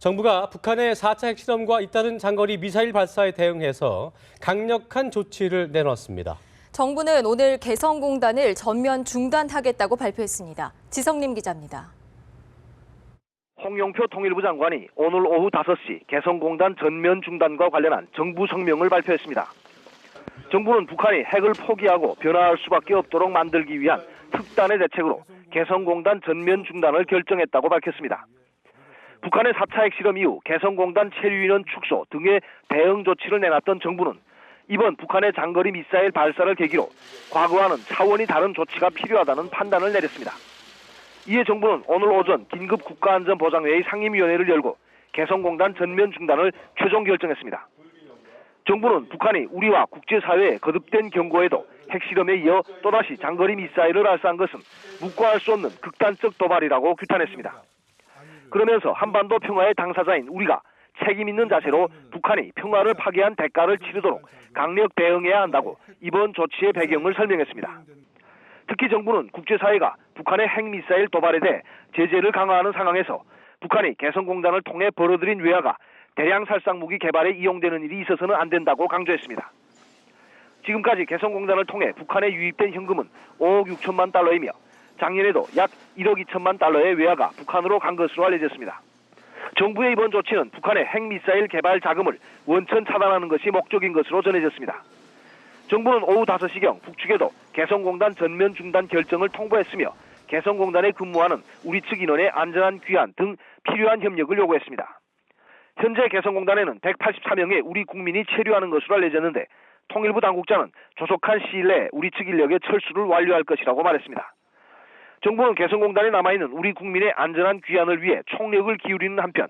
정부가 북한의 4차 핵실험과 잇따른 장거리 미사일 발사에 대응해서 강력한 조치를 내놨습니다. 정부는 오늘 개성공단을 전면 중단하겠다고 발표했습니다. 지성림 기자입니다. 홍영표 통일부 장관이 오늘 오후 5시 개성공단 전면 중단과 관련한 정부 성명을 발표했습니다. 정부는 북한이 핵을 포기하고 변화할 수밖에 없도록 만들기 위한 특단의 대책으로 개성공단 전면 중단을 결정했다고 밝혔습니다. 북한의 4차 핵실험 이후 개성공단 체류인원 축소 등의 대응 조치를 내놨던 정부는 이번 북한의 장거리 미사일 발사를 계기로 과거와는 차원이 다른 조치가 필요하다는 판단을 내렸습니다. 이에 정부는 오늘 오전 긴급 국가안전보장회의 상임위원회를 열고 개성공단 전면 중단을 최종 결정했습니다. 정부는 북한이 우리와 국제사회에 거듭된 경고에도 핵실험에 이어 또다시 장거리 미사일을 발사한 것은 묵과할 수 없는 극단적 도발이라고 규탄했습니다. 그러면서 한반도 평화의 당사자인 우리가 책임 있는 자세로 북한이 평화를 파괴한 대가를 치르도록 강력 대응해야 한다고 이번 조치의 배경을 설명했습니다. 특히 정부는 국제사회가 북한의 핵미사일 도발에 대해 제재를 강화하는 상황에서 북한이 개성공단을 통해 벌어들인 외화가 대량 살상무기 개발에 이용되는 일이 있어서는 안 된다고 강조했습니다. 지금까지 개성공단을 통해 북한에 유입된 현금은 5억 6천만 달러이며 작년에도 약 1억 2천만 달러의 외화가 북한으로 간 것으로 알려졌습니다. 정부의 이번 조치는 북한의 핵미사일 개발 자금을 원천 차단하는 것이 목적인 것으로 전해졌습니다. 정부는 오후 5시경 북측에도 개성공단 전면 중단 결정을 통보했으며 개성공단에 근무하는 우리 측 인원의 안전한 귀환 등 필요한 협력을 요구했습니다. 현재 개성공단에는 184명의 우리 국민이 체류하는 것으로 알려졌는데 통일부 당국자는 조속한 시일 내에 우리 측 인력의 철수를 완료할 것이라고 말했습니다. 정부는 개성공단에 남아있는 우리 국민의 안전한 귀환을 위해 총력을 기울이는 한편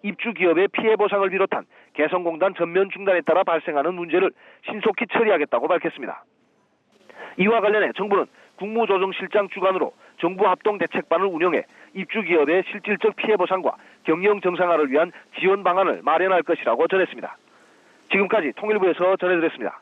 입주 기업의 피해 보상을 비롯한 개성공단 전면 중단에 따라 발생하는 문제를 신속히 처리하겠다고 밝혔습니다. 이와 관련해 정부는 국무조정실장 주관으로 정부 합동 대책반을 운영해 입주 기업의 실질적 피해 보상과 경영 정상화를 위한 지원 방안을 마련할 것이라고 전했습니다. 지금까지 통일부에서 전해드렸습니다.